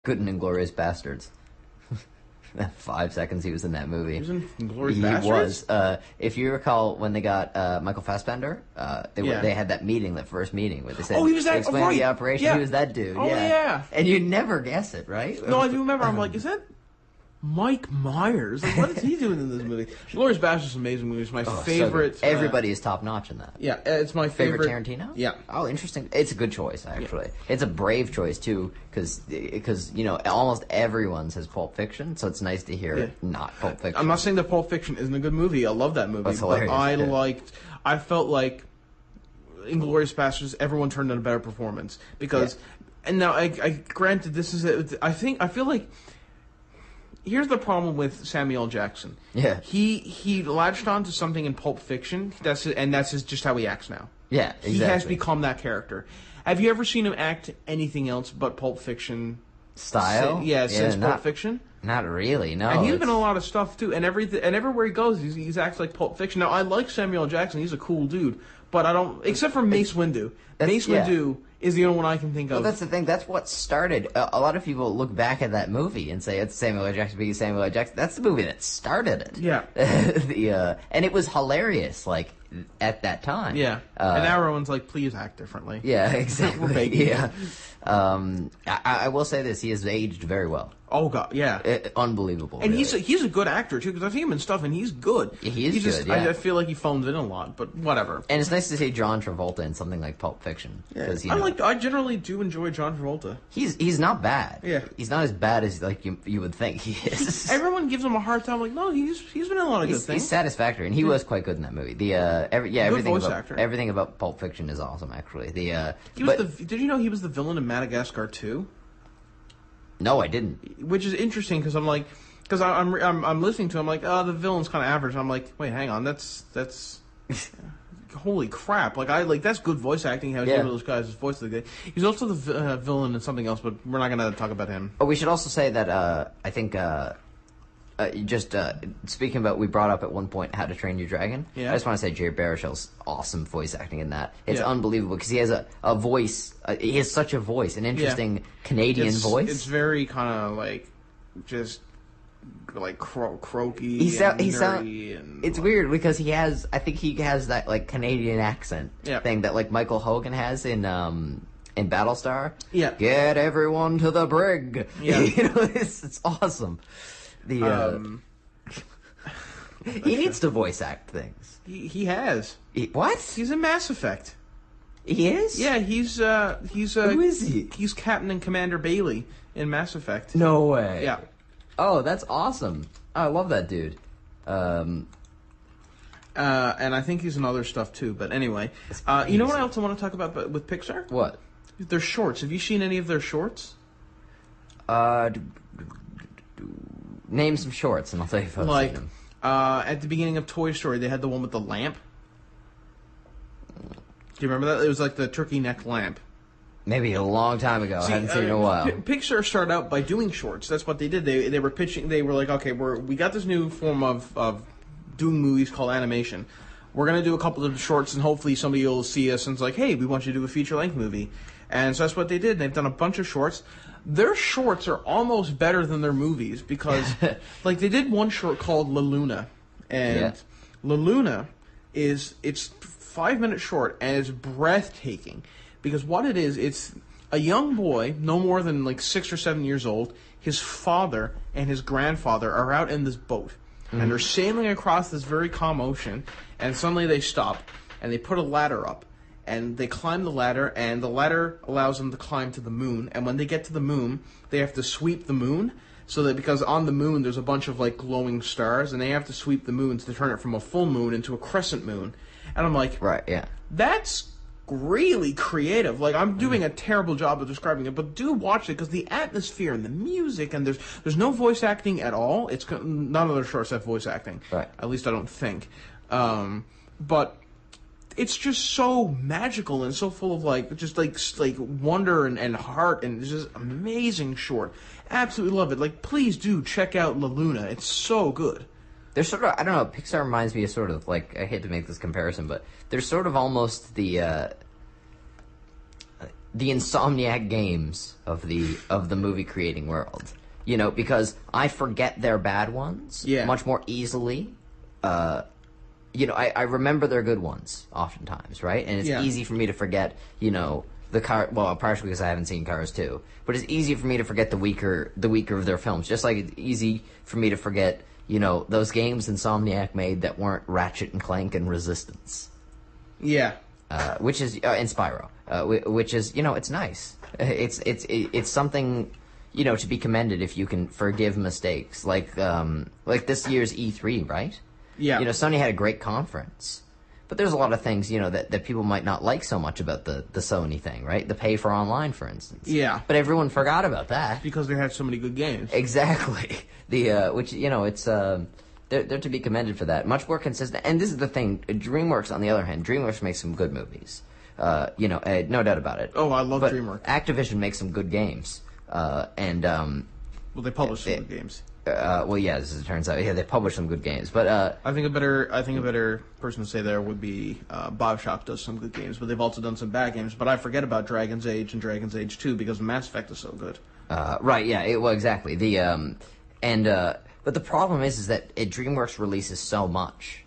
Good and Inglourious Bastards. 5 seconds he was in that movie. He was in Inglourious Bastards? He was. If you recall, when they got Michael Fassbender, they had that meeting, that first meeting, where they said, he was that, explain right. the operation. Yeah. He was that dude. Oh, yeah. And you never guess it, right? No, I do remember. I'm like, is that Mike Myers? Like, what is he doing in this movie? Inglourious Bastards is an amazing movie. It's my favorite. So everybody is top notch in that. Yeah, it's my favorite Tarantino? Yeah. Oh, interesting. It's a good choice, actually. Yeah. It's a brave choice, too, because almost everyone says Pulp Fiction, so it's nice to hear not Pulp Fiction. I'm not saying that Pulp Fiction isn't a good movie. I love that movie. That's hilarious. But I felt like Inglourious Bastards, everyone turned in a better performance. Because, and now, I granted, this is, I feel like, here's the problem with Samuel L. Jackson. Yeah. He latched on to something in Pulp Fiction, that's just how he acts now. Yeah, exactly. He has become that character. Have you ever seen him act anything else but Pulp Fiction style? Since Pulp Fiction? Not really, no. And he's been in a lot of stuff too, and everywhere he goes, he's acts like Pulp Fiction. Now, I like Samuel L. Jackson; he's a cool dude, but I don't, except for Mace Windu. Mace Windu is the only one I can think of. Well, that's the thing. That's what started. A lot of people look back at that movie and say it's Samuel L. Jackson being Samuel L. Jackson. That's the movie that started it. Yeah. And it was hilarious, like, at that time. Yeah. And now everyone's like, please act differently. Yeah, exactly. We're begging. Yeah. I will say this: he has aged very well. Oh god, yeah, unbelievable. And really. he's a good actor too, because I've seen him in stuff, and he's good. Yeah, he is just, good. Yeah. I feel like he phones in a lot, but whatever. And it's nice to see John Travolta in something like Pulp Fiction. Yeah. I generally do enjoy John Travolta. He's not bad. Yeah, he's not as bad as you would think he is. Everyone gives him a hard time. Like, no, he's been in a lot of good things. He's satisfactory, and he was quite good in that movie. Everything about Pulp Fiction is awesome. Actually, did you know he was the villain in Madagascar 2? No, I didn't. Which is interesting because I'm listening to him like, oh, the villain's kind of average. And I'm like, wait, hang on, that's holy crap! That's good voice acting. How he's able those guys' voice. He's also the villain in something else, but we're not going to talk about him. Oh, we should also say that I think speaking about, we brought up at one point How to Train Your Dragon. Yeah. I just want to say Jerry Baruchel's awesome voice acting in that. It's unbelievable because he has a voice. He has such a voice, an interesting Canadian voice. It's very kind of like just like croaky. It's weird because I think he has that like Canadian accent thing that like Michael Hogan has in Battlestar. Yeah. Get everyone to the brig. Yeah. It's awesome. He needs to voice act things. He has. What? He's in Mass Effect. He is? Yeah, he's who is he? He's Captain and Commander Bailey in Mass Effect. No way. Yeah. Oh, that's awesome. I love that dude. And I think he's in other stuff too. But anyway, you know what I also want to talk about with Pixar? What? Their shorts. Have you seen any of their shorts? Name some shorts, and I'll tell you if I've seen them. At the beginning of Toy Story, they had the one with the lamp. Do you remember that? It was like the turkey neck lamp. Maybe a long time ago. I haven't seen it in a while. Pixar started out by doing shorts. That's what they did. They were pitching. They were like, okay, we got this new form of doing movies called animation. We're gonna do a couple of shorts, and hopefully somebody will see us and it's like, hey, we want you to do a feature length movie. And so that's what they did. They've done a bunch of shorts. Their shorts are almost better than their movies because, like, they did one short called La Luna, and La Luna it's 5-minute short and it's breathtaking because what it is, it's a young boy, no more than like 6 or 7 years old. His father and his grandfather are out in this boat, and they're sailing across this very calm ocean, and suddenly they stop and they put a ladder up. And they climb the ladder, and the ladder allows them to climb to the moon. And when they get to the moon, they have to sweep the moon, so that because on the moon there's a bunch of like glowing stars, and they have to sweep the moon to turn it from a full moon into a crescent moon. And I'm like, right, yeah, that's really creative. Like, I'm doing a terrible job of describing it, but do watch it because the atmosphere and the music, and there's no voice acting at all. None of their shorts have voice acting, right? At least I don't think. But it's just so magical and so full of like wonder and heart, and it's just amazing short. Absolutely love it. Like, please do check out La Luna. It's so good. There's sort of, I don't know, Pixar reminds me of sort of like, I hate to make this comparison, but there's sort of almost the the Insomniac games of the movie creating world. You know, because I forget their bad ones much more easily. You know, I remember their good ones oftentimes, right? And it's easy for me to forget, you know, partially because I haven't seen Cars 2, but it's easy for me to forget the weaker of their films. Just like it's easy for me to forget, you know, those games Insomniac made that weren't Ratchet and Clank and Resistance. Yeah. Which is and Spyro, which is, you know, it's nice. It's something, you know, to be commended if you can forgive mistakes. Like this year's E3, right? Yeah. You know, Sony had a great conference, but there's a lot of things, you know, that people might not like so much about the Sony thing, right? The pay for online, for instance. Yeah. But everyone forgot about that because they had so many good games. Exactly. Which, you know, it's they're to be commended for that. Much more consistent. And this is the thing. DreamWorks, on the other hand, DreamWorks makes some good movies. You know, no doubt about it. Oh, I love but DreamWorks. Activision makes some good games. Well, they publish some good games. Well, yeah, as it turns out, they publish some good games. But I think a better person to say there would be BioShock does some good games, but they've also done some bad games. But I forget about Dragon's Age and Dragon's Age 2 because Mass Effect is so good. Right? Yeah. Well, exactly. But the problem is that DreamWorks releases so much,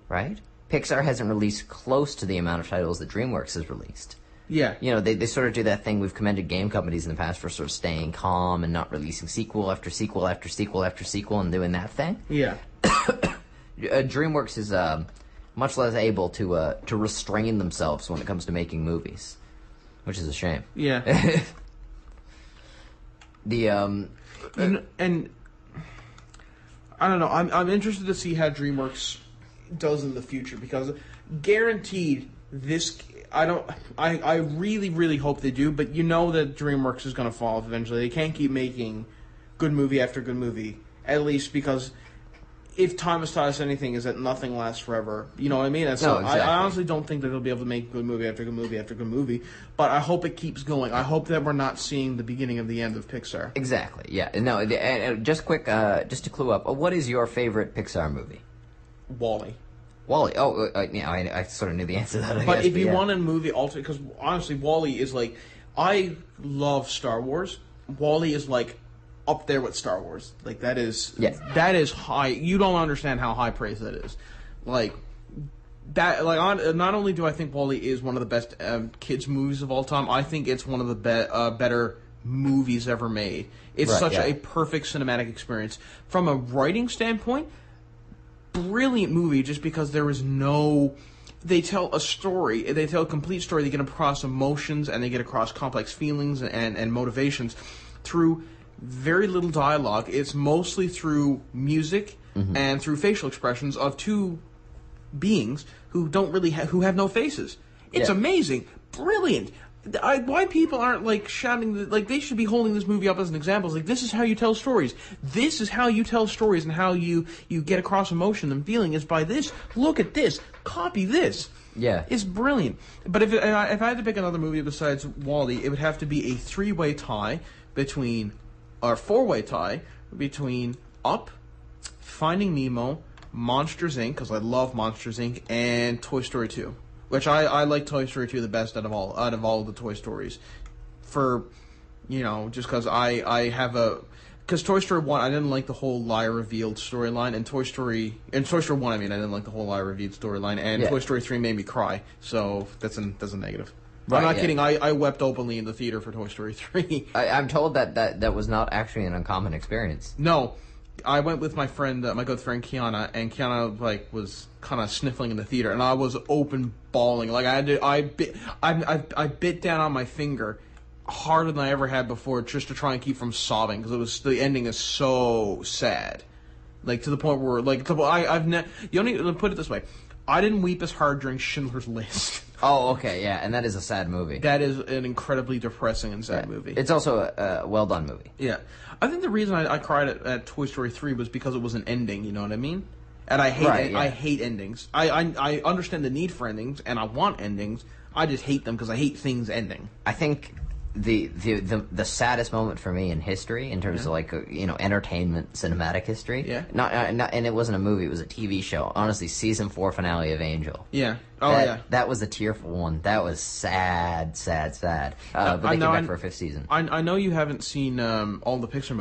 right? Pixar hasn't released close to the amount of titles that DreamWorks has released. Yeah. You know, they sort of do that thing. We've commended game companies in the past for sort of staying calm and not releasing sequel after sequel after sequel after sequel and doing that thing. Yeah. DreamWorks is much less able to restrain themselves when it comes to making movies, which is a shame. Yeah. And I don't know. I'm interested to see how DreamWorks does in the future because guaranteed this. I really, really hope they do, but you know that DreamWorks is going to fall off eventually. They can't keep making good movie after good movie, at least because if time has taught us anything is that nothing lasts forever. You know what I mean? And so no, exactly. I honestly don't think that they'll be able to make good movie after good movie after good movie, but I hope it keeps going. I hope that we're not seeing the beginning of the end of Pixar. Exactly, yeah. No, just quick, just to clue up, what is your favorite Pixar movie? WALL-E. WALL-E. Oh, yeah, I sort of knew the answer to that. But if you want a movie alternate, because honestly, WALL-E is like, I love Star Wars. WALL-E is like up there with Star Wars. Like that is high. You don't understand how high praise that is. Like that. Like not only do I think WALL-E is one of the best kids movies of all time, I think it's one of the better movies ever made. It's a perfect cinematic experience from a writing standpoint. Brilliant movie just because there is no... They tell a story. They tell a complete story. They get across emotions and they get across complex feelings and motivations through very little dialogue. It's mostly through music and through facial expressions of two beings who don't really who have no faces. It's amazing. Brilliant. Why people aren't like shouting, like they should be holding this movie up as an example. It's like, this is how you tell stories. This is how you tell stories and how you get across emotion and feeling is by this. Look at this. Copy this. Yeah. It's brilliant. But if I had to pick another movie besides WALL-E, it would have to be a four-way tie between Up, Finding Nemo, Monsters, Inc., because I love Monsters, Inc., and Toy Story 2. Which I like Toy Story 2 the best out of all of the Toy Stories, for, you know, just because I have because Toy Story 1 I didn't like the whole lie revealed storyline, and Toy Story 1 I didn't like the whole lie revealed storyline, and Toy Story 3 made me cry, so that's a negative. Right, I'm not kidding. I wept openly in the theater for Toy Story 3. I'm told that was not actually an uncommon experience. No. I went with my friend, my good friend Kiana, and Kiana like was kind of sniffling in the theater, and I was open bawling. Like I bit down on my finger harder than I ever had before, just to try and keep from sobbing because the ending is so sad, like to the point where like you only put it this way, I didn't weep as hard during Schindler's List. Oh, okay, yeah, and that is a sad movie. That is an incredibly depressing and sad movie. It's also a well-done movie. Yeah. I think the reason I cried at Toy Story 3 was because it was an ending, you know what I mean? And I hate I hate endings. I understand the need for endings, and I want endings. I just hate them because I hate things ending. I think the saddest moment for me in history, in terms of like entertainment, cinematic history. Yeah. Not and it wasn't a movie; it was a TV show. Honestly, season 4 finale of Angel. Yeah. That was a tearful one. That was sad. But they came back for a 5th season. I know you haven't seen all the Pixar movies.